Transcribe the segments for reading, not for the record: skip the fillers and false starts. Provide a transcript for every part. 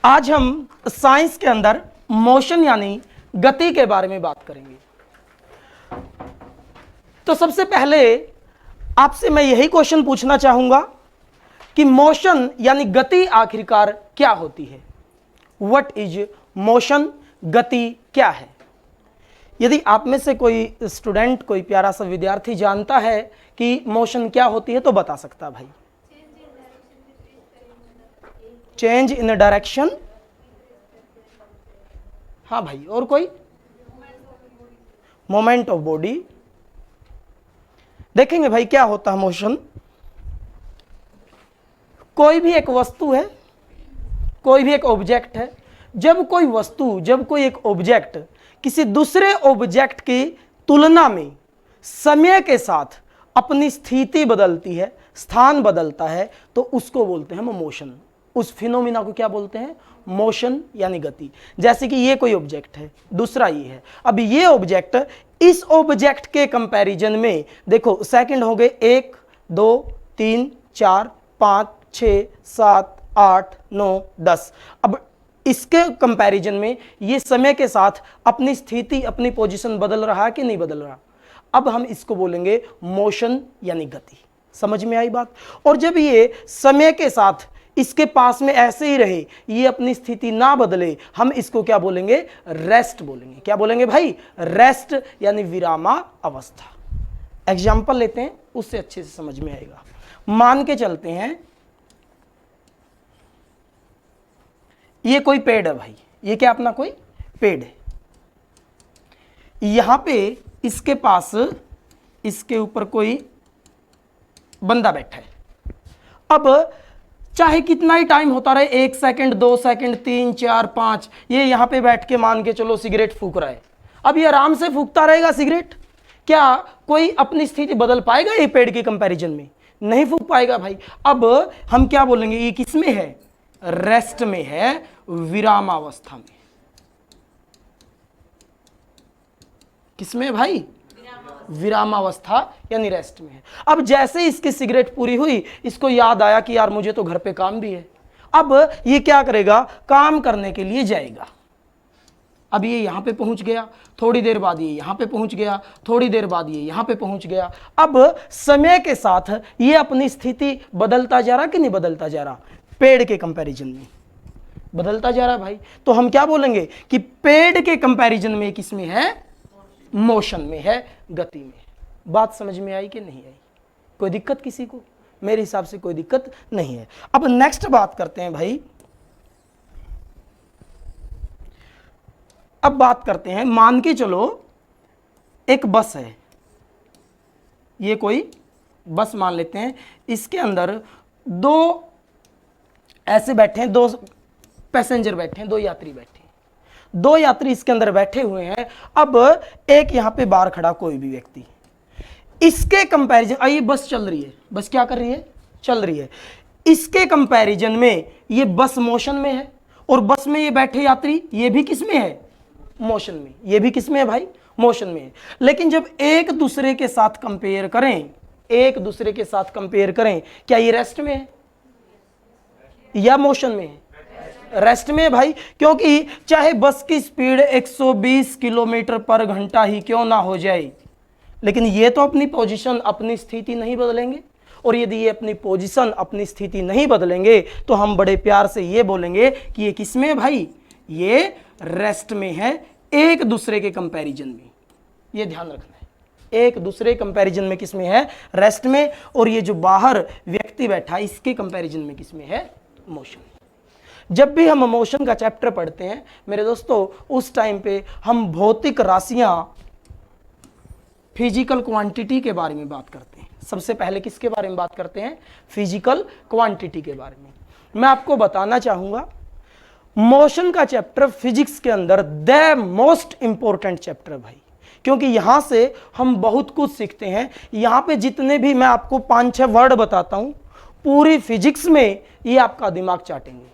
आज हम साइंस के अंदर मोशन यानी गति के बारे में बात करेंगे। तो सबसे पहले आपसे मैं यही क्वेश्चन पूछना चाहूंगा कि मोशन यानी गति आखिरकार क्या होती है। व्हाट इज मोशन, गति क्या है। यदि आप में से कोई स्टूडेंट, कोई प्यारा सा विद्यार्थी जानता है कि मोशन क्या होती है तो बता सकता भाई। Change in direction. हाँ भाई, और कोई? Moment of body. देखेंगे भाई क्या होता है मोशन। कोई भी एक वस्तु है, कोई भी एक ऑब्जेक्ट है। जब कोई वस्तु, जब कोई एक ऑब्जेक्ट किसी दूसरे ऑब्जेक्ट की तुलना में समय के साथ अपनी स्थिति बदलती है, स्थान बदलता है, तो उसको बोलते हैं हम मोशन। उस फिनोमिना को क्या बोलते हैं? मोशन यानी गति। जैसे कि ये कोई ऑब्जेक्ट है, दूसरा ये है। अब ये ऑब्जेक्ट इस ऑब्जेक्ट के कंपैरिजन में देखो सेकंड हो गए 1 2 3 4 5 6 7 8 9 10। अब इसके कंपैरिजन में ये समय के साथ अपनी स्थिति, अपनी पोजीशन बदल रहा है कि नहीं बदल रहा। अब हम इसको बोलेंगे मोशन यानी गति। समझ में आई बात। और जब ये समय के साथ इसके पास में ऐसे ही रहे, ये अपनी स्थिति ना बदले, हम इसको क्या बोलेंगे? रेस्ट बोलेंगे। क्या बोलेंगे भाई? रेस्ट यानी विरामा अवस्था। एग्जाम्पल लेते हैं, उससे अच्छे से समझ में आएगा। मान के चलते हैं ये कोई पेड़ है भाई। ये क्या अपना कोई पेड़ है। यहां पे इसके पास, इसके ऊपर कोई बंदा बैठा है। अब चाहे कितना ही टाइम होता रहे, 1 सेकंड 2 सेकंड 3 4 5, ये यहां पे बैठ के मान के चलो सिगरेट फूक रहा है। अब ये आराम से फूकता रहेगा सिगरेट। क्या कोई अपनी स्थिति बदल पाएगा ये पेड़ के कंपैरिजन में? नहीं फूक पाएगा भाई। अब हम क्या बोलेंगे? ये किस में है? रेस्ट में है, विरामावस्था में। किसमें है भाई? विरामावस्था यानी रेस्ट में है। अब जैसे इसकी सिगरेट पूरी हुई, इसको याद आया कि यार मुझे तो घर पे काम भी है। अब ये क्या करेगा? काम करने के लिए जाएगा। अब ये यहां पे पहुंच गया, थोड़ी देर बाद ये यहां पे पहुंच गया, थोड़ी देर बाद ये यहां पे पहुंच गया। अब समय के साथ ये अपनी स्थिति बदलता जा रहा कि नहीं बदलता जा रहा? पेड़ के कंपैरिजन में बदलता जा रहा भाई। तो हम क्या बोलेंगे कि पेड़ के कंपैरिजन में किसमें है? मोशन में है, गति में है। बात समझ में आई कि नहीं आई? कोई दिक्कत किसी को? मेरे हिसाब से कोई दिक्कत नहीं है। अब नेक्स्ट बात करते हैं भाई। अब बात करते हैं, मान के चलो एक बस है। ये कोई बस मान लेते हैं। इसके अंदर 2 ऐसे बैठे हैं, 2 पैसेंजर बैठे हैं, 2 यात्री बैठे हैं। 2 यात्री इसके अंदर बैठे हुए हैं। अब एक यहां पे बाहर खड़ा कोई भी व्यक्ति, इसके कंपैरिजन, आइए बस चल रही है। बस क्या कर रही है? चल रही है। इसके कंपैरिजन में ये बस मोशन में है, और बस में ये बैठे यात्री, ये भी किस में है? मोशन में। ये भी किस में है भाई? मोशन में है। लेकिन जब एक दूसरे के साथ कंपेयर करें, एक दूसरे के साथ कंपेयर करें, क्या ये रेस्ट में है या मोशन में है? रेस्ट में है भाई। क्योंकि चाहे बस की स्पीड 120 किलोमीटर पर घंटा ही क्यों ना हो जाए, लेकिन ये तो अपनी पोजीशन, अपनी स्थिति नहीं बदलेंगे। और यदि ये अपनी पोजीशन, अपनी स्थिति नहीं बदलेंगे, तो हम बड़े प्यार से ये बोलेंगे कि ये किस में है भाई? ये रेस्ट में है, एक दूसरे के कंपैरिजन में। ये ध्यान रखना है, एक दूसरे कंपैरिजन में किस में है? रेस्ट में। और ये जो बाहर व्यक्ति बैठा है, इसके कंपैरिजन में किस में है? मोशन। जब भी हम मोशन का चैप्टर पढ़ते हैं मेरे दोस्तों, उस टाइम पे हम भौतिक राशियां, फिजिकल क्वांटिटी के बारे में बात करते हैं। सबसे पहले किसके बारे में बात करते हैं? फिजिकल क्वांटिटी के बारे में। मैं आपको बताना चाहूंगा, मोशन का चैप्टर फिजिक्स के अंदर द मोस्ट इंपॉर्टेंट चैप्टर भाई। क्योंकि यहां से हम बहुत कुछ सीखते हैं। यहां पे जितने भी मैं आपको 5-6 वर्ड बताता हूं, पूरी फिजिक्स में ये आपका दिमाग चाटेंगे।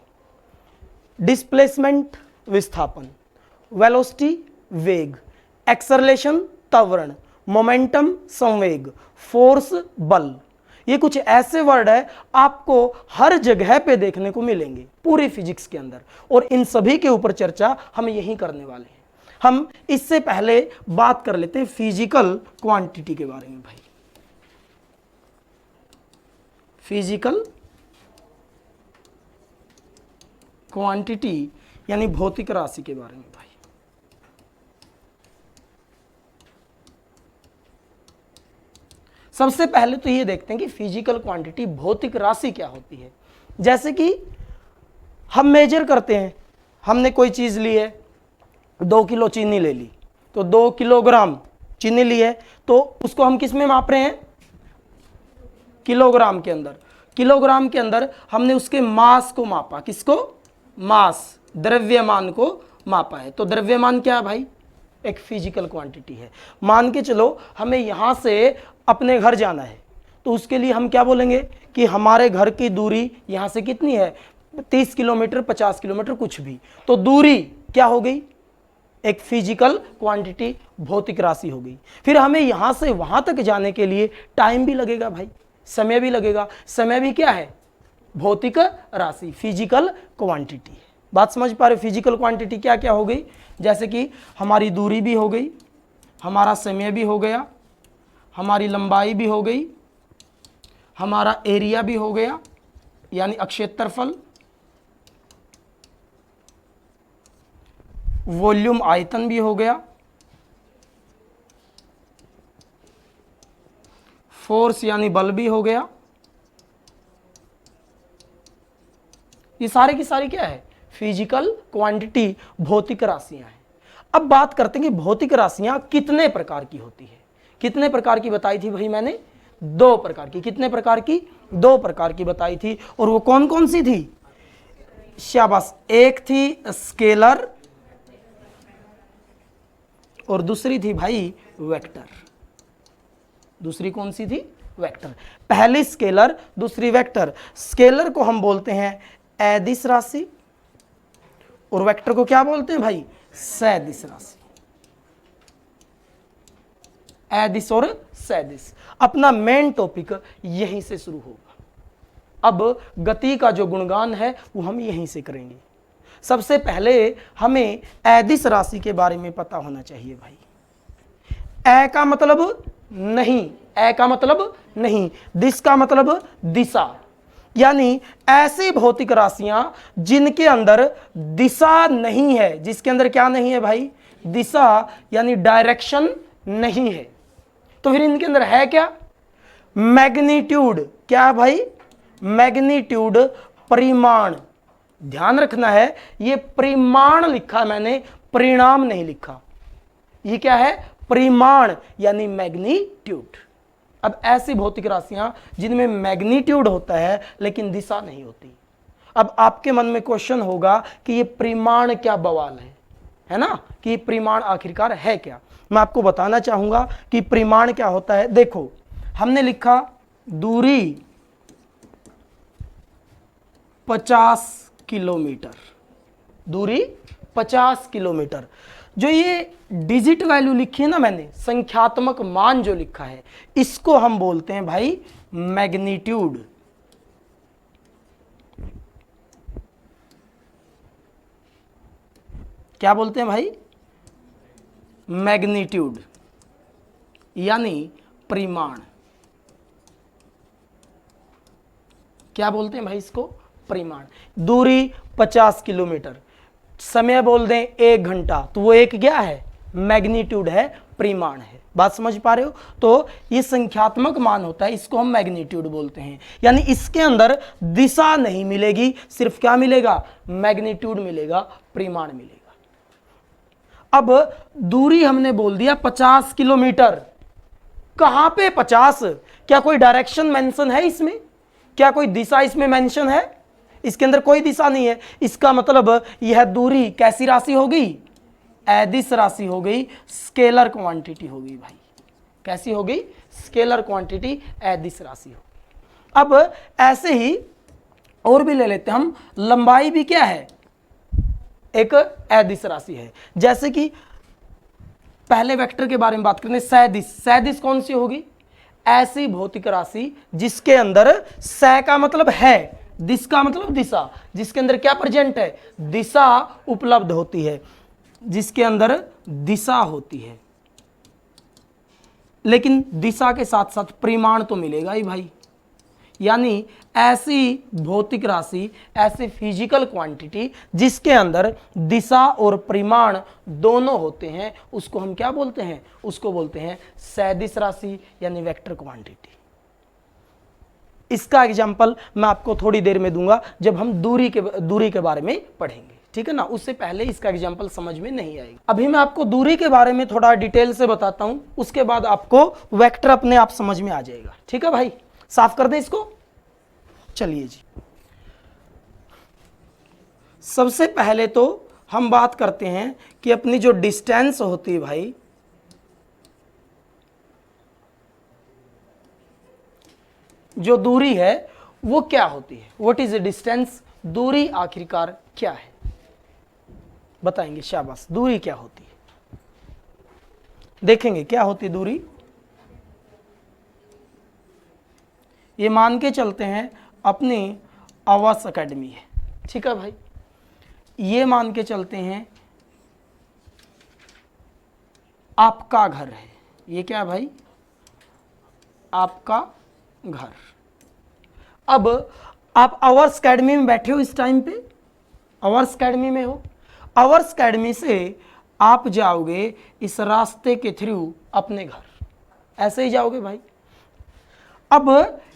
डिस्प्लेसमेंट विस्थापन, वेलोसिटी वेग, एक्सेलरेशन त्वरण, मोमेंटम संवेग, फोर्स बल, ये कुछ ऐसे वर्ड है आपको हर जगह पे देखने को मिलेंगे पूरी फिजिक्स के अंदर, और इन सभी के ऊपर चर्चा हम यही करने वाले हैं। हम इससे पहले बात कर लेते हैं फिजिकल क्वांटिटी के बारे में भाई। फिजिकल क्वांटिटी यानी भौतिक राशि के बारे में भाई। सबसे पहले तो ये देखते हैं कि फिजिकल क्वांटिटी भौतिक राशि क्या होती है। जैसे कि हम मेजर करते हैं, हमने कोई चीज ली है, 2 किलो चीनी ले ली, तो 2 किलोग्राम चीनी ली है, तो उसको हम किस में माप रहे हैं? किलोग्राम के अंदर। किलोग्राम के अंदर हमने उसके मास को मापा। किसको? मास, द्रव्यमान को मापा है। तो द्रव्यमान क्या है भाई? एक फिजिकल क्वांटिटी है। मान के चलो हमें यहां से अपने घर जाना है, तो उसके लिए हम क्या बोलेंगे कि हमारे घर की दूरी यहां से कितनी है? 30 किलोमीटर, 50 किलोमीटर, कुछ भी। तो दूरी क्या हो गई? एक फिजिकल क्वांटिटी, भौतिक राशि हो गई। फिर हमें यहां से वहां तक जाने के लिए टाइम भी लगेगा भाई, समय भी लगेगा। समय भी क्या है? भौतिक राशि, फिजिकल क्वांटिटी है। बात समझ पा रहे? फिजिकल क्वांटिटी क्या क्या हो गई? जैसे कि हमारी दूरी भी हो गई, हमारा समय भी हो गया, हमारी लंबाई भी हो गई, हमारा एरिया भी हो गया यानी क्षेत्रफल, वॉल्यूम आयतन भी हो गया, फोर्स यानी बल भी हो गया। ये सारे की सारी क्या है? फिजिकल क्वांटिटी, भौतिक राशियां हैं। अब बात करते हैं कि भौतिक राशियां कितने प्रकार की होती है। कितने प्रकार की बताई थी भाई मैंने? 2 प्रकार की। कितने प्रकार की? 2 प्रकार की बताई थी। और वो कौन कौन सी थी? शाबाश। एक थी स्केलर और दूसरी थी भाई वेक्टर। दूसरी कौन सी थी? वेक्टर। पहली स्केलर, दूसरी वेक्टर। स्केलर को हम बोलते हैं अदिश राशि और वेक्टर को क्या बोलते हैं भाई? सदिश राशि। अदिश और सदिश। अपना मेन टॉपिक यहीं से शुरू होगा। अब गति का जो गुणगान है वो हम यहीं से करेंगे। सबसे पहले हमें अदिश राशि के बारे में पता होना चाहिए भाई। ए का मतलब नहीं, ए का मतलब नहीं, दिश का मतलब दिशा। यानी ऐसी भौतिक राशियां जिनके अंदर दिशा नहीं है। जिसके अंदर क्या नहीं है भाई? दिशा यानी डायरेक्शन नहीं है। तो फिर इनके अंदर है क्या? मैग्नीट्यूड। क्या है भाई? मैग्नीट्यूड, परिमाण। ध्यान रखना है, ये परिमाण लिखा मैंने, परिणाम नहीं लिखा। ये क्या है? परिमाण यानी मैग्नीट्यूड। अब ऐसी भौतिक राशियां जिनमें मैग्नीट्यूड होता है लेकिन दिशा नहीं होती। अब आपके मन में क्वेश्चन होगा कि ये परिमाण क्या बवाल है ना, कि ये परिमाण आखिरकार है क्या? मैं आपको बताना चाहूंगा कि परिमाण क्या होता है। देखो, हमने लिखा दूरी 50 किलोमीटर, दूरी 50 किलोमीटर। जो ये डिजिट वैल्यू लिखी है ना मैंने, संख्यात्मक मान जो लिखा है, इसको हम बोलते हैं भाई मैग्नीट्यूड। क्या बोलते हैं भाई? मैग्नीट्यूड यानी परिमाण। क्या बोलते हैं भाई इसको? परिमाण। दूरी 50 किलोमीटर, समय बोल दें 1 घंटा, तो वो एक क्या है? मैग्नीट्यूड है, परिमाण है। बात समझ पा रहे हो? तो ये संख्यात्मक मान होता है, इसको हम मैग्नीट्यूड बोलते हैं। यानी इसके अंदर दिशा नहीं मिलेगी, सिर्फ क्या मिलेगा? मैग्नीट्यूड मिलेगा, परिमाण मिलेगा। अब दूरी हमने बोल दिया 50 किलोमीटर। कहां पे 50? क्या कोई डायरेक्शन मेंशन है इसमें? क्या कोई दिशा इसमें मेंशन है? इसके अंदर कोई दिशा नहीं है। इसका मतलब यह दूरी कैसी राशि हो गई? अदिश राशि हो गई, स्केलर क्वांटिटी हो गई भाई। कैसी हो गई? स्केलर क्वांटिटी, अदिश राशि हो गई। अब ऐसे ही और भी ले लेते हैं हम। लंबाई भी क्या है? एक अदिश राशि है। जैसे कि पहले वेक्टर के बारे में बात करें, सदिश। सदिश कौन सी होगी? ऐसी भौतिक राशि जिसके अंदर स का मतलब है, दिस का मतलब दिशा, जिसके अंदर क्या प्रेजेंट है, दिशा उपलब्ध होती है, जिसके अंदर दिशा होती है। लेकिन दिशा के साथ साथ परिमाण तो मिलेगा ही भाई, यानी ऐसी भौतिक राशि, ऐसी फिजिकल क्वांटिटी जिसके अंदर दिशा और परिमाण दोनों होते हैं, उसको हम क्या बोलते हैं, उसको बोलते हैं सदिश राशि यानी वेक्टर क्वांटिटी। इसका एग्जाम्पल मैं आपको थोड़ी देर में दूंगा जब हम दूरी के बारे में पढ़ेंगे, ठीक है ना, उससे पहले इसका एग्जाम्पल समझ में नहीं आएगा। अभी मैं आपको दूरी के बारे में थोड़ा डिटेल से बताता हूं, उसके बाद आपको वेक्टर अपने आप समझ में आ जाएगा, ठीक है भाई। साफ कर दें इसको। चलिए जी, सबसे पहले तो हम बात करते हैं कि अपनी जो डिस्टेंस होती है भाई, जो दूरी है वो क्या होती है, व्हाट इज द डिस्टेंस, दूरी आखिरकार क्या है, बताएंगे, शाबाश। दूरी क्या होती है, देखेंगे क्या होती है दूरी। ये मान के चलते हैं अपनी आवास एकेडमी है, ठीक है भाई, ये मान के चलते हैं आपका घर है, ये क्या है भाई, आपका घर। अब आप आवर्स एकेडमी में बैठे हो, इस टाइम पे आवर्स एकेडमी में हो, आवर्स एकेडमी से आप जाओगे इस रास्ते के थ्रू अपने घर, ऐसे ही जाओगे भाई। अब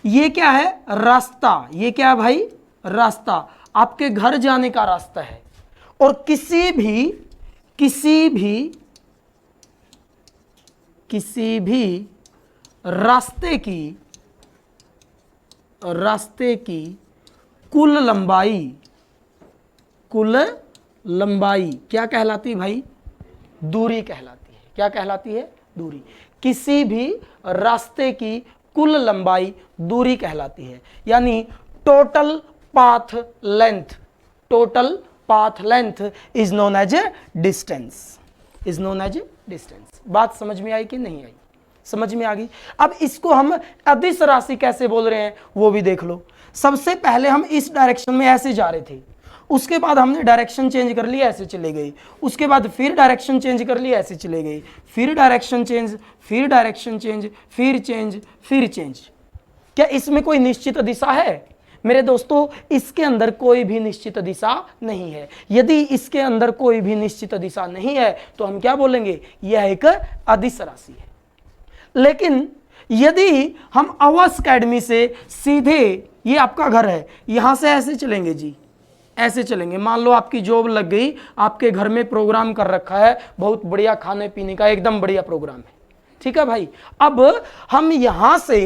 ये क्या है, रास्ता, ये क्या है भाई, रास्ता, आपके घर जाने का रास्ता है। और किसी भी रास्ते की कुल लंबाई क्या कहलाती है भाई, दूरी कहलाती है। क्या कहलाती है, दूरी। किसी भी रास्ते की कुल लंबाई दूरी कहलाती है, यानी total path length is known as a distance, बात समझ में आई कि नहीं आई, समझ में आ गई। अब इसको हम अदिश राशि कैसे बोल रहे हैं वो भी देख लो। सबसे पहले हम इस डायरेक्शन में ऐसे जा रहे थे, उसके बाद हमने डायरेक्शन चेंज कर ली, ऐसे चले गई, उसके बाद फिर डायरेक्शन चेंज कर ली, ऐसे चले गई, फिर डायरेक्शन चेंज, फिर डायरेक्शन चेंज, फिर चेंज। क्या इसमें कोई निश्चित दिशा है? मेरे दोस्तों, इसके अंदर कोई भी निश्चित दिशा नहीं है। यदि इसके अंदर कोई भी निश्चित दिशा नहीं है तो हम क्या बोलेंगे, यह एक अदिश राशि है। लेकिन यदि हम आवास एकेडमी से सीधे, ये आपका घर है, यहां से ऐसे चलेंगे जी, ऐसे चलेंगे, मान लो आपकी जॉब लग गई, आपके घर में प्रोग्राम कर रखा है, बहुत बढ़िया खाने पीने का एकदम बढ़िया प्रोग्राम है, ठीक है भाई। अब हम यहां से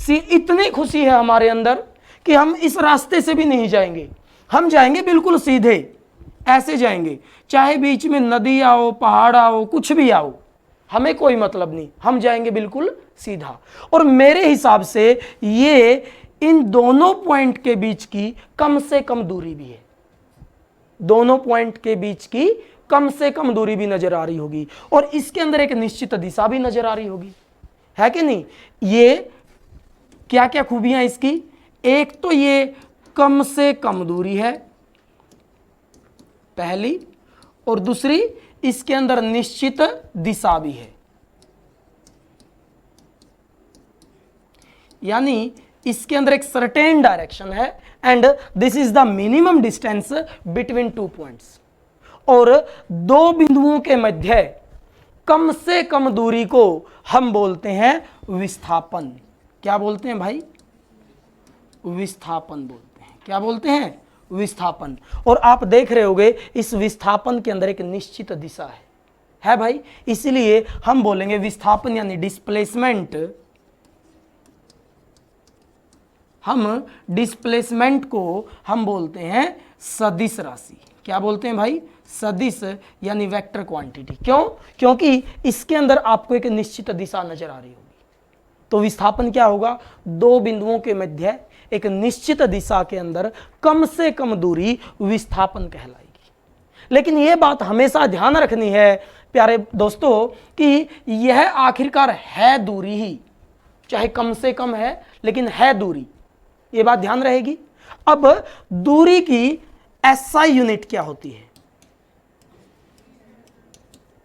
इतनी खुशी है हमारे अंदर कि हम इस रास्ते से भी नहीं जाएंगे, हम जाएंगे बिल्कुल सीधे, ऐसे जाएंगे, चाहे बीच में नदी आओ, पहाड़ आओ, कुछ भी आओ, हमें कोई मतलब नहीं, हम जाएंगे बिल्कुल सीधा। और मेरे हिसाब से ये इन दोनों पॉइंट के बीच की कम से कम दूरी भी है, दोनों पॉइंट के बीच की कम से कम दूरी भी नजर आ रही होगी, और इसके अंदर एक निश्चित दिशा भी नजर आ रही होगी, है कि नहीं। ये क्या क्या खूबियां इसकी, एक तो ये कम से कम दूरी है पहली, और दूसरी इसके अंदर निश्चित दिशा भी है, यानी इसके अंदर एक सर्टेन डायरेक्शन है, and this is the minimum distance between two points. और दो बिंदुओं के मध्य कम से कम दूरी को हम बोलते हैं विस्थापन। क्या बोलते हैं भाई, विस्थापन बोलते हैं। क्या बोलते हैं, विस्थापन। और आप देख रहे होंगे इस विस्थापन के अंदर एक निश्चित दिशा है भाई, इसलिए हम बोलेंगे विस्थापन यानी डिस्प्लेसमेंट, हम डिस्प्लेसमेंट को हम बोलते हैं सदिश राशि। क्या बोलते हैं भाई, सदिश यानी वेक्टर क्वांटिटी। क्यों, क्योंकि इसके अंदर आपको एक निश्चित दिशा नजर आ रही होगी। तो विस्थापन क्या होगा, दो बिंदुओं के मध्य एक निश्चित दिशा के अंदर कम से कम दूरी विस्थापन कहलाएगी। लेकिन यह बात हमेशा ध्यान रखनी है प्यारे दोस्तों कि यह आखिरकार है दूरी ही, चाहे कम से कम है लेकिन है दूरी, ये बात ध्यान रहेगी। अब दूरी की एसआई यूनिट क्या होती है?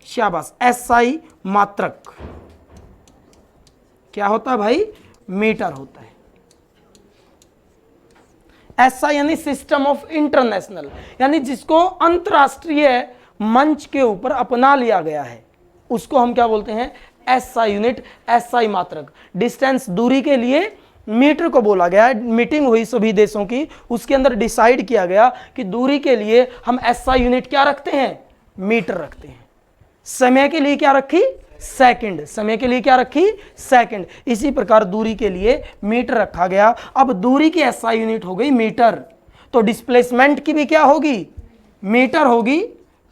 शाबाश, एसआई मात्रक क्या होता है भाई? मीटर होता है। एसआई यानी सिस्टम ऑफ इंटरनेशनल, यानी जिसको अंतरराष्ट्रीय मंच के ऊपर अपना लिया गया है उसको हम क्या बोलते हैं? एसआई यूनिट, एसआई मात्रक। डिस्टेंस, दूरी के लिए मीटर को बोला गया है। मीटिंग हुई सभी देशों की, उसके अंदर डिसाइड किया गया कि दूरी के लिए हम एसआई यूनिट क्या रखते हैं? मीटर रखते हैं। समय के लिए क्या रखी? सेकंड। समय के लिए क्या रखी? सेकंड। इसी प्रकार दूरी के लिए मीटर रखा गया। अब दूरी की एसआई यूनिट हो गई मीटर, तो डिस्प्लेसमेंट की भी क्या होगी? मीटर होगी।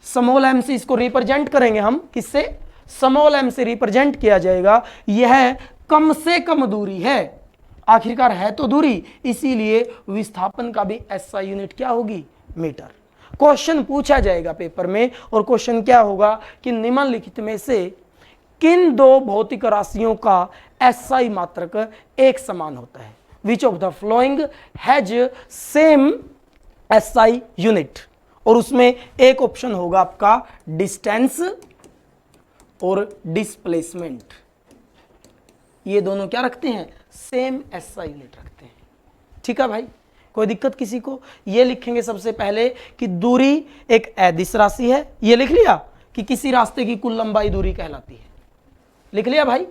स्मॉल एम से इसको रिप्रेजेंट करेंगे हम, किससे? स्मॉल एम से रिप्रेजेंट किया जाएगा। यह कम से कम दूरी है, आखिरकार है तो दूरी, इसीलिए विस्थापन का भी एसआई यूनिट क्या होगी? मीटर। क्वेश्चन पूछा जाएगा पेपर में, और क्वेश्चन क्या होगा कि निम्नलिखित में से किन दो भौतिक राशियों का एसआई मात्रक एक समान होता है? Which of the flowing has same SI unit? और उसमें एक ऑप्शन होगा आपका डिस्टेंस और डिस्प्लेसमेंट। ये दोनों क्या रखते हैं? सेम एसआई यूनिट रखते हैं। ठीक है भाई, कोई दिक्कत किसी को? ये लिखेंगे सबसे पहले कि दूरी एक अदिश राशि है। ये लिख लिया कि किसी रास्ते की कुल लंबाई दूरी कहलाती है। लिख लिया भाई?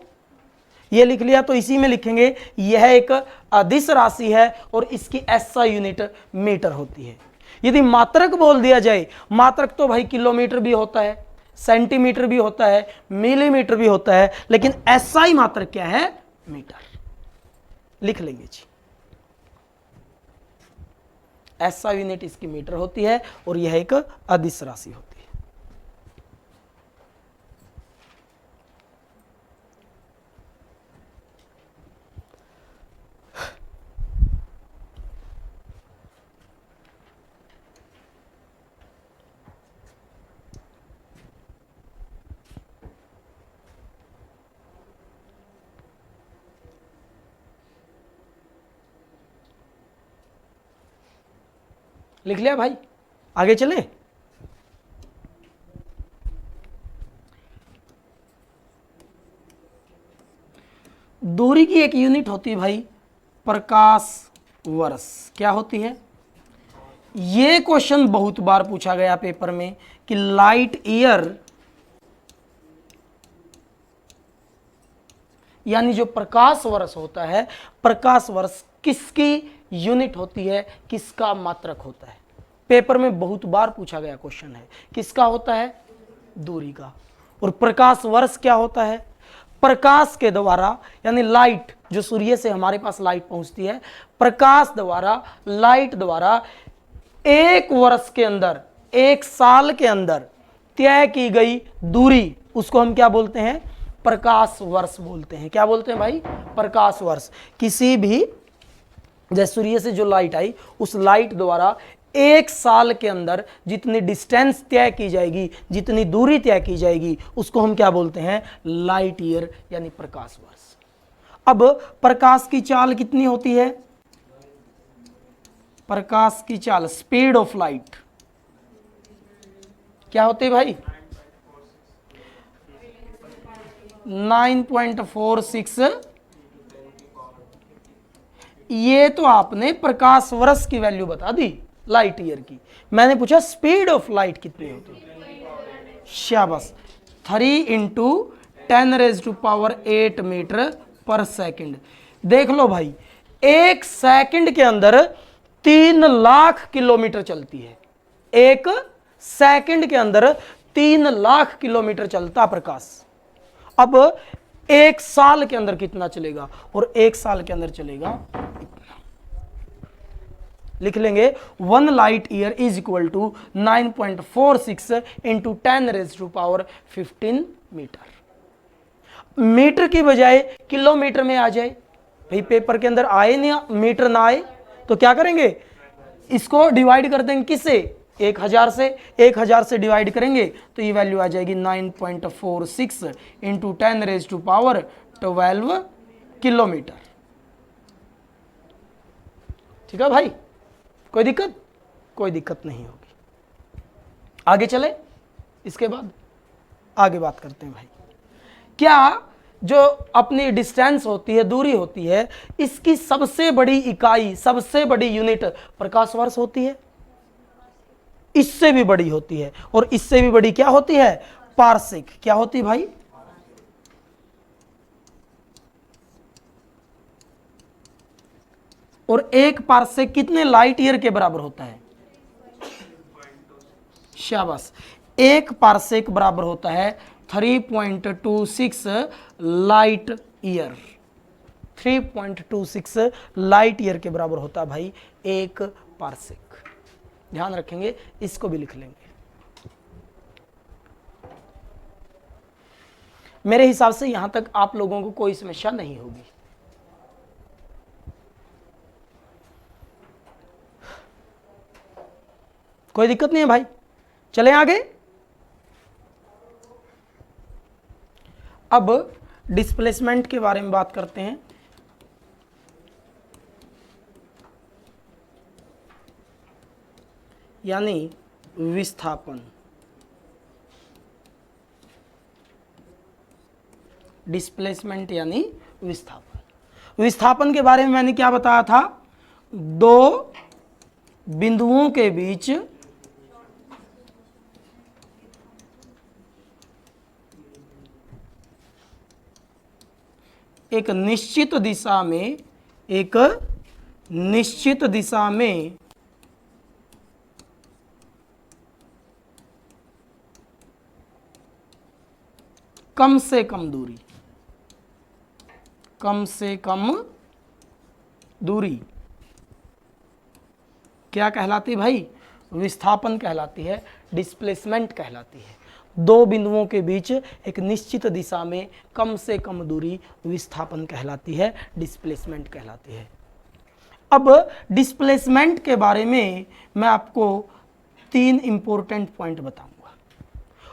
ये लिख लिया तो इसी में लिखेंगे यह एक अदिश राशि है और इसकी एसआई यूनिट मीटर होती है। यदि मात्रक बोल दिया जाए, मात्रक तो भाई किलोमीटर भी होता है, सेंटीमीटर भी होता है, मिलीमीटर भी होता है, लेकिन एसआई मात्रक क्या है? मीटर। लिख लेंगे जी, एसआई यूनिट इसकी मीटर होती है और यह एक अदिश राशि होती है। लिख लिया भाई? आगे चले? दूरी की एक यूनिट होती है भाई प्रकाश वर्ष। क्या होती है? ये क्वेश्चन बहुत बार पूछा गया पेपर में कि लाइट ईयर यानी जो प्रकाश वर्ष होता है, प्रकाश वर्ष किसकी यूनिट होती है, किसका मात्रक होता है? पेपर में बहुत बार पूछा गया क्वेश्चन है। किसका होता है? दूरी का। और प्रकाश वर्ष क्या होता है? प्रकाश के द्वारा, यानी लाइट, जो सूर्य से हमारे पास लाइट पहुंचती है, प्रकाश द्वारा, लाइट द्वारा एक वर्ष के अंदर, एक साल के अंदर तय की गई दूरी, उसको हम क्या बोलते हैं? प्रकाश वर्ष बोलते हैं। क्या बोलते हैं भाई? प्रकाश वर्ष। किसी भी, जैसे सूर्य से जो लाइट आई, उस लाइट द्वारा एक साल के अंदर जितनी डिस्टेंस तय की जाएगी, जितनी दूरी तय की जाएगी, उसको हम क्या बोलते हैं? लाइट ईयर, यानी प्रकाश वर्ष। अब प्रकाश की चाल कितनी होती है? प्रकाश की चाल, स्पीड ऑफ लाइट क्या होती है भाई? 9.46। ये तो आपने प्रकाश वर्ष की वैल्यू बता दी लाइट ईयर की। मैंने पूछा स्पीड ऑफ लाइट कितनी होती है? शाबाश, 3 × 10⁸ मीटर पर सेकंड। देख लो भाई, एक सेकंड के अंदर 3 लाख किलोमीटर चलती है। एक सेकंड के अंदर 3 लाख किलोमीटर चलता प्रकाश। अब एक साल के अंदर कितना चलेगा? और एक साल के अंदर चलेगा इतना। लिख लेंगे 1 light year is equal to 9.46 × 10⁻15 metre. Metre की बजाय किलोमीटर में आ जाए भाई, पेपर के अंदर आए नहीं, मीटर ना आए तो क्या करेंगे? इसको डिवाइड कर देंगे किससे? 1000 से। 1000 से डिवाइड करेंगे तो ये वैल्यू आ जाएगी 9.46 × 10⁻12 किलोमीटर। ठीक है भाई, कोई दिक्कत? कोई दिक्कत नहीं होगी। आगे चले, इसके बाद आगे बात करते हैं भाई। क्या जो अपनी डिस्टेंस होती है, दूरी होती है, इसकी सबसे बड़ी इकाई, सबसे बड़ी यूनिट प्रकाश वर्ष होती है? इससे भी बड़ी होती है, और इससे भी बड़ी क्या होती है? पारसेक। क्या होती है भाई? और एक पारसेक कितने लाइट ईयर के बराबर होता है? शाबाश, एक पारसेक बराबर होता है 3.26 लाइट ईयर। 3.26 लाइट ईयर के बराबर होता है भाई एक पारसेक। ध्यान रखेंगे, इसको भी लिख लेंगे। मेरे हिसाब से यहां तक आप लोगों को कोई समस्या नहीं होगी। कोई दिक्कत नहीं है भाई, चलें आगे। अब डिस्प्लेसमेंट के बारे में बात करते हैं। यानी विस्थापन। डिस्प्लेसमेंट यानी विस्थापन। विस्थापन के बारे में मैंने क्या बताया था? दो बिंदुओं के बीच एक निश्चित दिशा में, एक निश्चित दिशा में कम से कम दूरी, कम से कम दूरी क्या कहलाती भाई? विस्थापन कहलाती है, डिस्प्लेसमेंट कहलाती है। दो बिंदुओं के बीच एक निश्चित दिशा में कम से कम दूरी विस्थापन कहलाती है, डिस्प्लेसमेंट कहलाती है। अब डिस्प्लेसमेंट के बारे में मैं आपको 3 इंपॉर्टेंट पॉइंट बताऊंगा,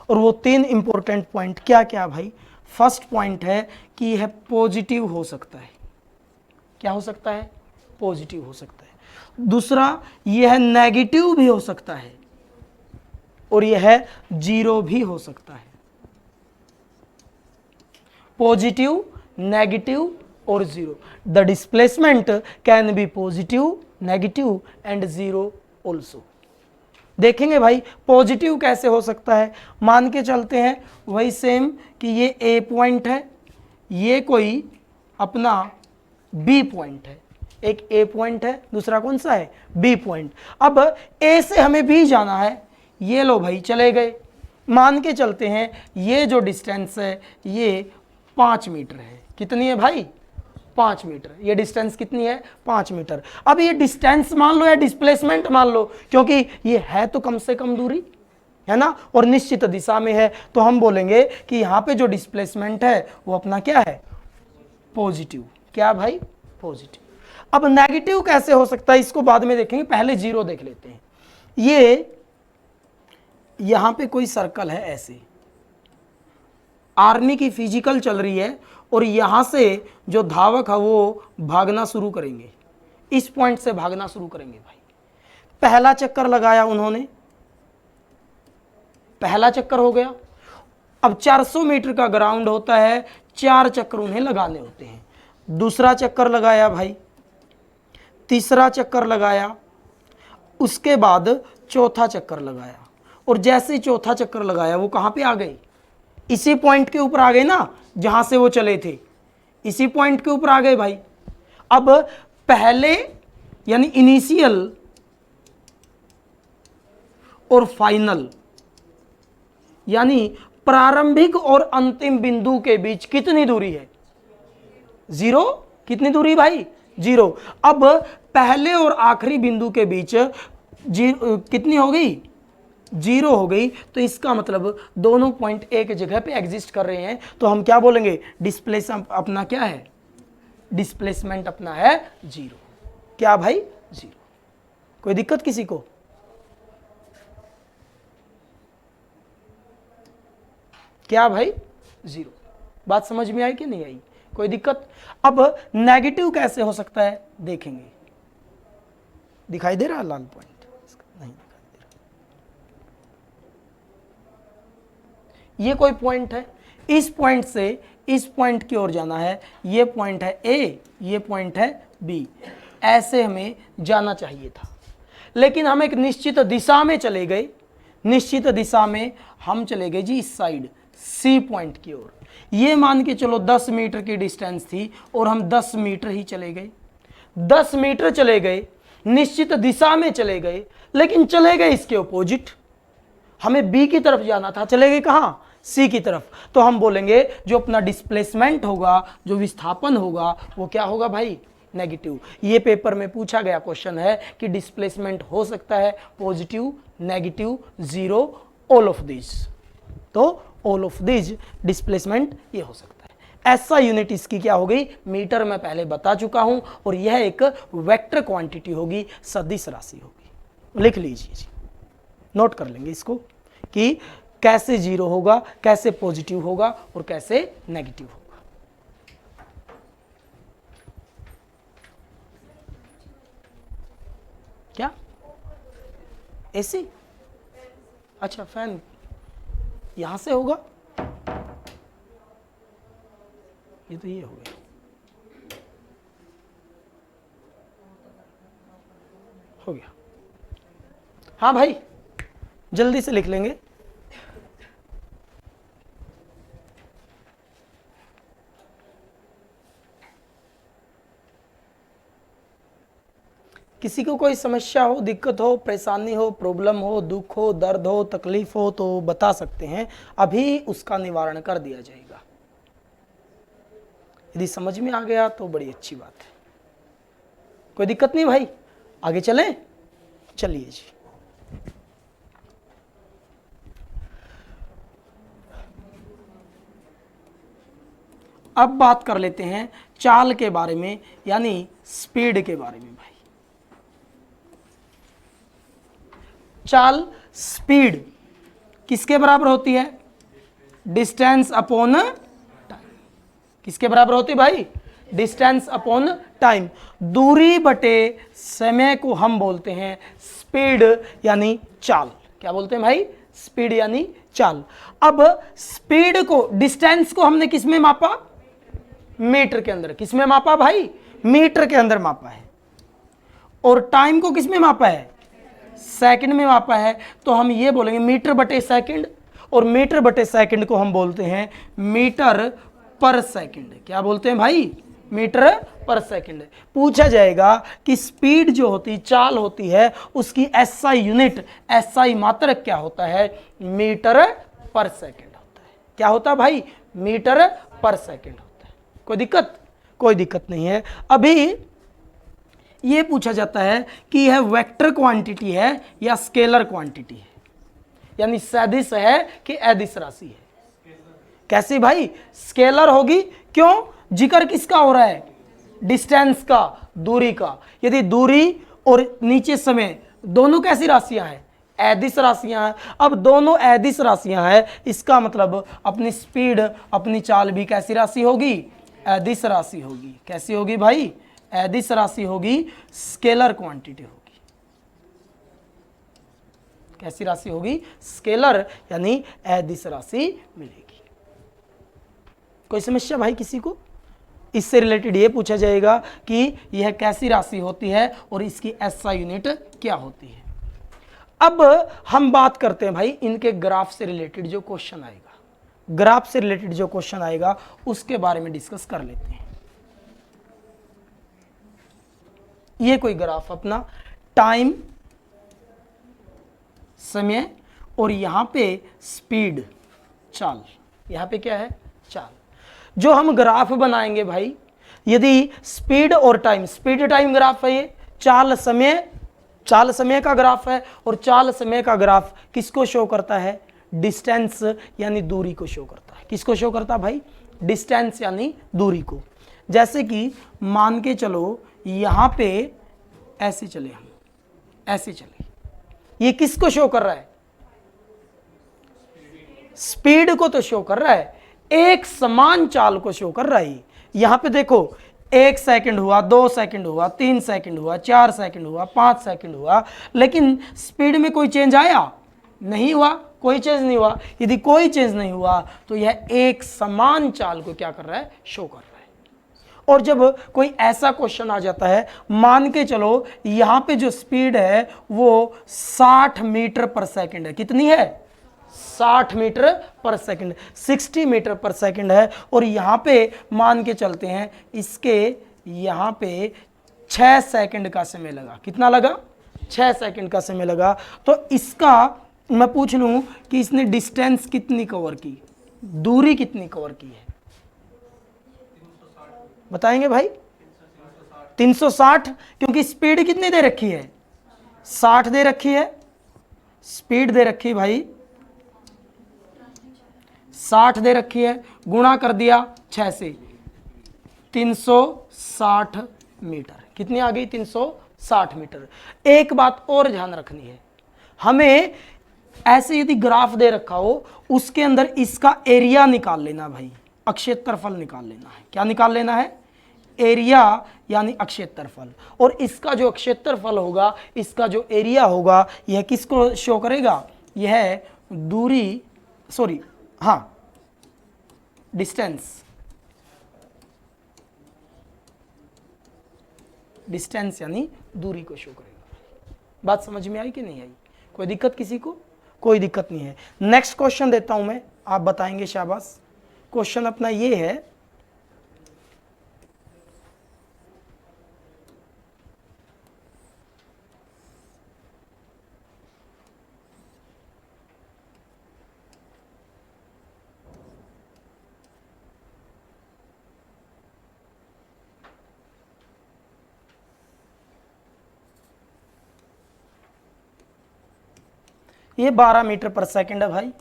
और वो 3 इंपॉर्टेंट पॉइंट क्या क्या भाई? फर्स्ट पॉइंट है कि यह पॉजिटिव हो सकता है। क्या हो सकता है? पॉजिटिव हो सकता है। दूसरा, यह नेगेटिव भी हो सकता है, और यह जीरो भी हो सकता है। पॉजिटिव, नेगेटिव और zero. The displacement can be positive, negative and zero also. देखेंगे भाई पॉजिटिव कैसे हो सकता है। मान के चलते हैं वही सेम कि ये ए पॉइंट है, ये कोई अपना बी पॉइंट है। एक ए पॉइंट है, दूसरा कौन सा है? B point. अब ए से हमें बी जाना है, ये लो भाई चले गए। मान के चलते हैं ये जो डिस्टेंस है ये 5 मीटर है। कितनी है भाई? 5 मीटर। ये डिस्टेंस कितनी है? 5 मीटर। अब ये डिस्टेंस मान लो या डिस्प्लेसमेंट मान लो, क्योंकि ये है तो कम से कम दूरी है ना, और निश्चित दिशा में है, तो हम बोलेंगे कि यहाँ पे जो डिस्प्लेसमेंट है वो अपना क्या है? पॉजिटिव। क्या भाई? पॉजिटिव। अब नेगेटिव कैसे हो सकता है इसको बाद में देखेंगे, पहले जीरो देख लेते हैं। ये यहां पे कोई सर्कल है, ऐसे आर्मी की फिजिकल चल रही है, और यहां से जो धावक है वो भागना शुरू करेंगे, इस पॉइंट से भागना शुरू करेंगे भाई। पहला चक्कर लगाया उन्होंने, पहला चक्कर हो गया। अब 400 मीटर का ग्राउंड होता है, 4 चक्कर उन्हें लगाने होते हैं। दूसरा चक्कर लगाया भाई, तीसरा चक्कर लगाया, उसके बाद चौथा चक्कर लगाया, और जैसे ही चौथा चक्कर लगाया वो कहां पे आ गए? इसी पॉइंट के ऊपर आ गए ना, जहां से वो चले थे, इसी पॉइंट के ऊपर आ गए भाई। अब पहले यानी इनिशियल और फाइनल यानी प्रारंभिक और अंतिम बिंदु के बीच कितनी दूरी है? जीरो। कितनी दूरी भाई? जीरो। अब पहले और आखिरी बिंदु के बीच कितनी हो गई? जीरो हो गई। तो इसका मतलब दोनों पॉइंट एक जगह पे एग्जिस्ट कर रहे हैं, तो हम क्या बोलेंगे? डिस्प्लेसमेंट अपना क्या है? डिस्प्लेसमेंट अपना है जीरो। क्या भाई? जीरो। कोई दिक्कत किसी को? क्या भाई? जीरो। बात समझ में आई कि नहीं आई? कोई दिक्कत? अब नेगेटिव कैसे हो सकता है देखेंगे। दिखाई दे रहा है लाल पॉइंट? नहीं दिखाई दे रहा। ये कोई पॉइंट है, इस पॉइंट से इस पॉइंट की ओर जाना है, ये पॉइंट है ए, ये पॉइंट है बी, ऐसे हमें जाना चाहिए था, लेकिन हम एक निश्चित दिशा में चले गए। निश्चित दिशा में हम चले गए जी इस साइड सी पॉइंट की ओर। ये मान के चलो 10 मीटर की डिस्टेंस थी और हम 10 मीटर ही चले गए, 10 मीटर चले गए, निश्चित दिशा में चले गए, लेकिन चले गए इसके अपोजिट। हमें बी की तरफ जाना था, चले गए कहाँ? सी की तरफ। तो हम बोलेंगे जो अपना डिस्प्लेसमेंट होगा, जो विस्थापन होगा, वो क्या होगा भाई? नेगेटिव। ये पेपर में पूछा गया क्वेश्चन है कि डिस्प्लेसमेंट हो सकता है positive, negative, zero, all of this. तो ऑल ऑफ दिस डिस्प्लेसमेंट ये हो सकता है। ऐसा यूनिट इसकी क्या हो गई? मीटर में पहले बता चुका हूं, और यह एक वेक्टर क्वांटिटी होगी, सदिश राशि होगी। लिख लीजिए जी, नोट कर लेंगे इसको कि कैसे जीरो होगा, कैसे पॉजिटिव होगा और कैसे नेगेटिव होगा। क्या एसी? अच्छा, फैन यहां से होगा, ये तो ये हो गया, हो गया। हाँ भाई, जल्दी से लिख लेंगे। किसी को कोई समस्या हो, दिक्कत हो, परेशानी हो, प्रॉब्लम हो, दुख हो, दर्द हो, तकलीफ हो तो बता सकते हैं, अभी उसका निवारण कर दिया जाएगा। यदि समझ में आ गया तो बड़ी अच्छी बात है, कोई दिक्कत नहीं भाई। आगे चलें? चलिए जी। अब बात कर लेते हैं चाल के बारे में, यानी स्पीड के बारे में भाई। चाल, स्पीड किसके बराबर होती है? Distance upon time. किसके बराबर होती है भाई? Distance upon time. दूरी बटे समय को हम बोलते हैं स्पीड यानी चाल। क्या बोलते हैं भाई? स्पीड यानी चाल। अब स्पीड को, डिस्टेंस को हमने किस में मापा? मीटर के अंदर। किस में मापा भाई? मीटर के अंदर मापा है। और टाइम को किस में मापा है? सेकंड में मापा है। तो हम ये बोलेंगे मीटर बटे सेकंड, और मीटर बटे सेकंड को हम बोलते हैं मीटर पर सेकंड। क्या बोलते हैं भाई? मीटर पर सेकंड। पूछा जाएगा कि स्पीड जो होती, चाल होती है, उसकी एसआई यूनिट, एसआई मात्रक क्या होता है? मीटर पर सेकंड होता है। क्या होता है भाई? मीटर पर सेकंड होता है। कोई दिक्कत? कोई दिक्कत नहीं है। अभी ये पूछा जाता है कि यह वेक्टर क्वांटिटी है या स्केलर क्वांटिटी है, यानी सदिश है कि अदिश राशि है। कैसी भाई? स्केलर होगी। क्यों? जिक्र किसका हो रहा है? डिस्टेंस का, दूरी का। यदि दूरी और नीचे समय दोनों कैसी राशियां हैं? अदिश राशियां हैं। अब दोनों अदिश राशियां हैं, इसका मतलब अपनी स्पीड, अपनी चाल भी कैसी राशि होगी? अदिश राशि होगी। कैसी होगी भाई? अदिश राशि होगी, स्केलर क्वांटिटी होगी। कैसी राशि होगी? स्केलर यानी अदिश राशि मिलेगी। कोई समस्या भाई किसी को? इससे रिलेटेड ये पूछा जाएगा कि यह कैसी राशि होती है और इसकी एसआई यूनिट क्या होती है। अब हम बात करते हैं भाई इनके ग्राफ से रिलेटेड जो क्वेश्चन आएगा, ग्राफ से रिलेटेड जो क्वेश्चन आएगा उसके बारे में डिस्कस कर लेते हैं। ये कोई ग्राफ अपना टाइम, समय, और यहां पे स्पीड, चाल। यहां पे क्या है? चाल। जो हम ग्राफ बनाएंगे भाई, यदि स्पीड और टाइम, स्पीड टाइम ग्राफ है ये, चाल समय, चाल समय का ग्राफ है, और चाल समय का ग्राफ किसको शो करता है? डिस्टेंस यानी दूरी को शो करता है। किसको शो करता है भाई? डिस्टेंस यानी दूरी को। जैसे कि मान के चलो यहां पे ऐसे चले, हम ऐसे चले, ये किसको शो कर रहा है? स्पीड को तो शो कर रहा है, एक समान चाल को शो कर रहा है। यहां पे देखो 1 सेकंड हुआ, 2 सेकंड हुआ, 3 सेकंड हुआ, 4 सेकंड हुआ, 5 सेकंड हुआ, लेकिन स्पीड में कोई चेंज आया नहीं हुआ, कोई चेंज नहीं हुआ। यदि कोई चेंज नहीं हुआ तो यह एक समान चाल को क्या कर रहा है, शो कर रहा है। और जब कोई ऐसा क्वेश्चन आ जाता है, मान के चलो यहां पे जो स्पीड है वो 60 मीटर पर सेकंड है, कितनी है, 60 मीटर पर सेकंड, 60 मीटर पर सेकंड है, और यहां पे मान के चलते हैं इसके यहां पे 6 सेकंड का समय लगा, कितना लगा, 6 सेकंड का समय लगा। तो इसका मैं पूछ लूं कि इसने डिस्टेंस कितनी कवर की, दूरी कितनी कवर की है, बताएंगे भाई, 360, क्योंकि स्पीड कितनी दे रखी है, 60 दे रखी है, स्पीड दे रखी भाई 60 दे रखी है, गुणा कर दिया 6 से, 360 मीटर, कितनी आ गई, 360 मीटर। एक बात और ध्यान रखनी है, हमें ऐसे यदि ग्राफ दे रखा हो उसके अंदर इसका एरिया निकाल लेना भाई, अक्षेत्रफल निकाल लेना है, क्या निकाल लेना है, एरिया यानी अक्षेत्रफल। और इसका जो अक्षेत्रफल होगा, इसका जो एरिया होगा, यह किसको शो करेगा, यह दूरी, सॉरी हाँ डिस्टेंस, डिस्टेंस यानी दूरी को शो करेगा। बात समझ में आई कि नहीं आई, कोई दिक्कत किसी को, कोई दिक्कत नहीं है। नेक्स्ट क्वेश्चन देता हूं मैं, आप बताएंगे, शाबाश। क्वेश्चन अपना ये है, ये 12 मीटर पर सेकंड है भाई,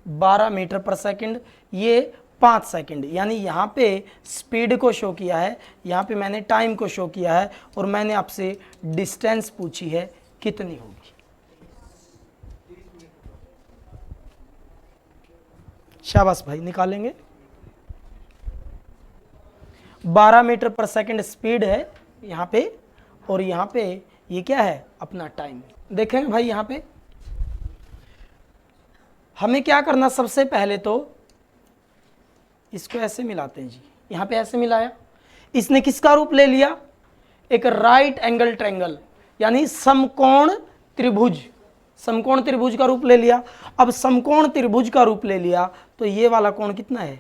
12 मीटर पर सेकंड, ये 5 सेकंड, यानी यहाँ पे स्पीड को शो किया है, यहाँ पे मैंने टाइम को शो किया है, और मैंने आपसे डिस्टेंस पूछी है कितनी होगी। शाबाश भाई, निकालेंगे। 12 मीटर पर सेकंड स्पीड है यहाँ पे, और यहाँ पे ये क्या है, अपना टाइम। देखेंगे भाई, यहाँ पे हमें क्या करना, सबसे पहले तो इसको ऐसे मिलाते हैं जी, यहाँ पे ऐसे मिलाया, इसने किसका रूप ले लिया, एक राइट एंगल ट्रायंगल, यानी समकोण त्रिभुज, समकोण त्रिभुज का रूप ले लिया। अब समकोण त्रिभुज का रूप ले लिया तो ये वाला कोण कितना है,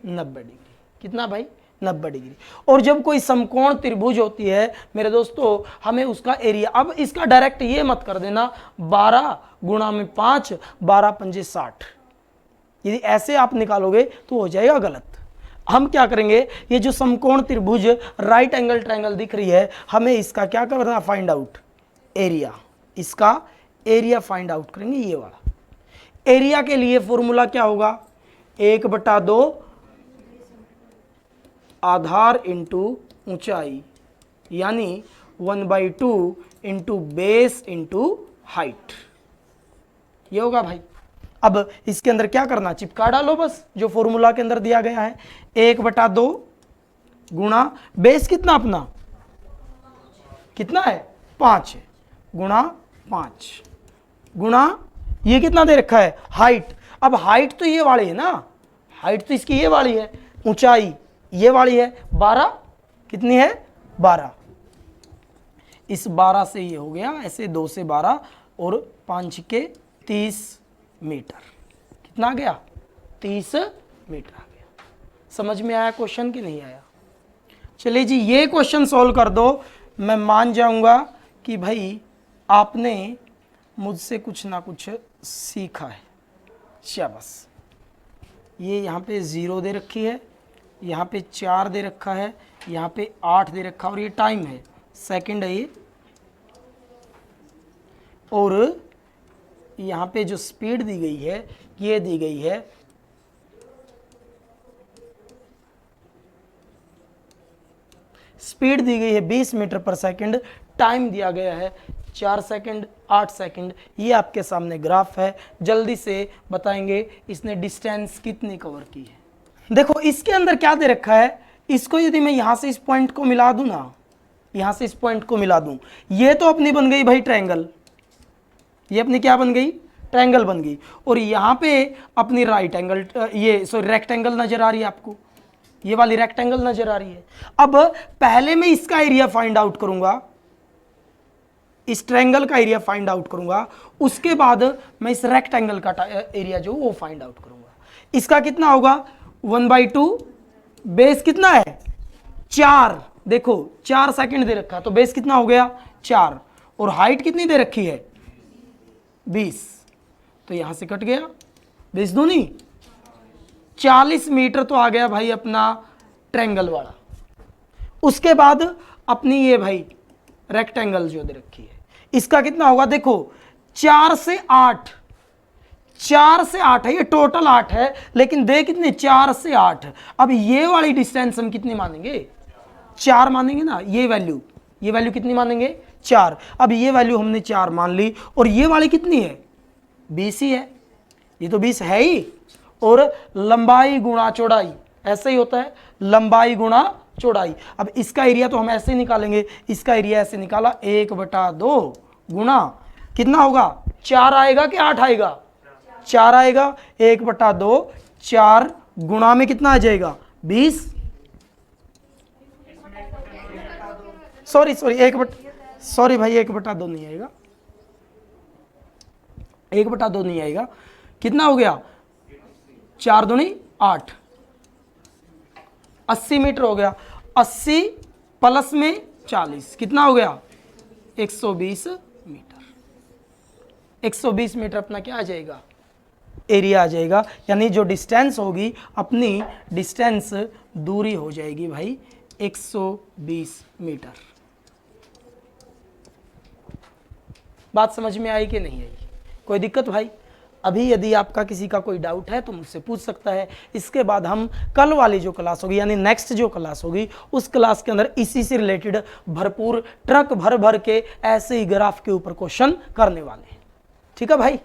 90 डिग्री, कितना भाई, 90 डिग्री। और जब कोई समकोण त्रिभुज होती है मेरे दोस्तों, हमें उसका एरिया, अब इसका डायरेक्ट ये मत कर देना 12 गुणा में 5, 12 पंजे 60, यदि ऐसे आप निकालोगे तो हो जाएगा गलत। हम क्या करेंगे, ये जो समकोण त्रिभुज राइट एंगल ट्रायंगल दिख रही है, हमें इसका क्या करना, फाइंड आउट एरिया, इसका एरिया फाइंड आउट करेंगे। ये वाला एरिया के लिए फॉर्मूला क्या होगा, 1/2 आधार इंटू ऊंचाई, यानी 1/2 इंटू बेस इंटू हाइट, ये होगा भाई। अब इसके अंदर क्या करना, चिपका डालो बस जो फॉर्मूला के अंदर दिया गया है, 1/2 गुणा बेस कितना अपना, कितना है, 5 है, गुणा 5 गुणा ये कितना दे रखा है, हाइट। अब हाइट तो ये वाली है ना, हाइट तो इसकी ये वाली है, ऊंचाई ये वाली है, 12 कितनी है, 12, इस 12 से ये हो गया ऐसे, 2 से 12 और 5 के 30 मीटर, कितना आ गया, 30 मीटर आ गया। समझ में आया क्वेश्चन कि नहीं आया? चलिए जी, ये क्वेश्चन सॉल्व कर दो, मैं मान जाऊंगा कि भाई आपने मुझसे कुछ ना कुछ सीखा है। शाबाश। ये यहाँ पे 0 दे रखी है, यहाँ पे 4 दे रखा है, यहाँ पे 8 दे रखा है, और ये टाइम है, सेकंड है ये, और यहाँ पे जो स्पीड दी गई है ये दी गई है स्पीड दी गई है 20 मीटर पर सेकंड, टाइम दिया गया है 4 सेकंड 8 सेकंड। ये आपके सामने ग्राफ है, जल्दी से बताएंगे इसने डिस्टेंस कितनी कवर की है। देखो इसके अंदर क्या दे रखा है, इसको यदि मैं यहां से इस पॉइंट को मिला दूं ना, यहां से इस पॉइंट को मिला दूं, ये तो अपनी बन गई भाई ट्रायंगल, ये अपनी क्या बन गई, ट्रायंगल बन गई। और यहां पे अपनी राइट एंगल, ये सॉरी रेक्टेंगल नजर आ रही है आपको, ये वाली रेक्टेंगल नजर आ रही है। अब पहले मैं इसका एरिया फाइंड आउट करूंगा, इस ट्रायंगल का एरिया फाइंड आउट करूंगा, उसके बाद मैं इस रेक्टेंगल का एरिया जो वो फाइंड आउट करूंगा। इसका कितना होगा 1/2, बेस कितना है 4, देखो 4 सेकंड दे रखा, तो बेस कितना हो गया 4, और हाइट कितनी दे रखी है 20, तो यहां से कट गया 20 दूनी 40 मीटर तो आ गया भाई अपना ट्रायंगल वाला। उसके बाद अपनी ये भाई रेक्टेंगल जो दे रखी है, इसका कितना होगा, देखो 4 से 8, 4 से 8 है, ये टोटल 8 है, लेकिन दे कितने 4 से 8। अब ये वाली डिस्टेंस हम कितनी मानेंगे 4 मानेंगे ना, ये वैल्यू कितनी मानेंगे 4। अब ये वैल्यू हमने 4 मान ली, और ये वाली कितनी है 20 ही है, ये तो 20 है ही। और लंबाई गुणा चौड़ाई, ऐसे ही होता है लंबाई गुणा चौड़ाई। अब इसका एरिया तो हम ऐसे ही निकालेंगे, इसका एरिया ऐसे निकाला 1/2 गुणा कितना होगा 4 आएगा कि 8 आएगा, 4 आएगा, 1/2 4 गुणा में कितना आ जाएगा 20, सॉरी भाई 1/2 नहीं आएगा, 1/2 नहीं आएगा, कितना हो गया 4 दूनी 8, 80 मीटर हो गया, 80 प्लस में 40 कितना हो गया 120 मीटर। 120 मीटर अपना क्या आ जाएगा एरिया आ जाएगा, यानी जो डिस्टेंस होगी अपनी डिस्टेंस दूरी हो जाएगी भाई 120 मीटर। बात समझ में आई कि नहीं आई, कोई दिक्कत भाई? अभी यदि आपका किसी का कोई डाउट है तो मुझसे पूछ सकता है। इसके बाद हम कल वाली जो क्लास होगी, यानी नेक्स्ट जो क्लास होगी, उस क्लास के अंदर इसी से रिलेटेड भरपूर ट्रक भर भर के ऐसे ही ग्राफ के ऊपर क्वेश्चन करने वाले हैं। ठीक है भाई?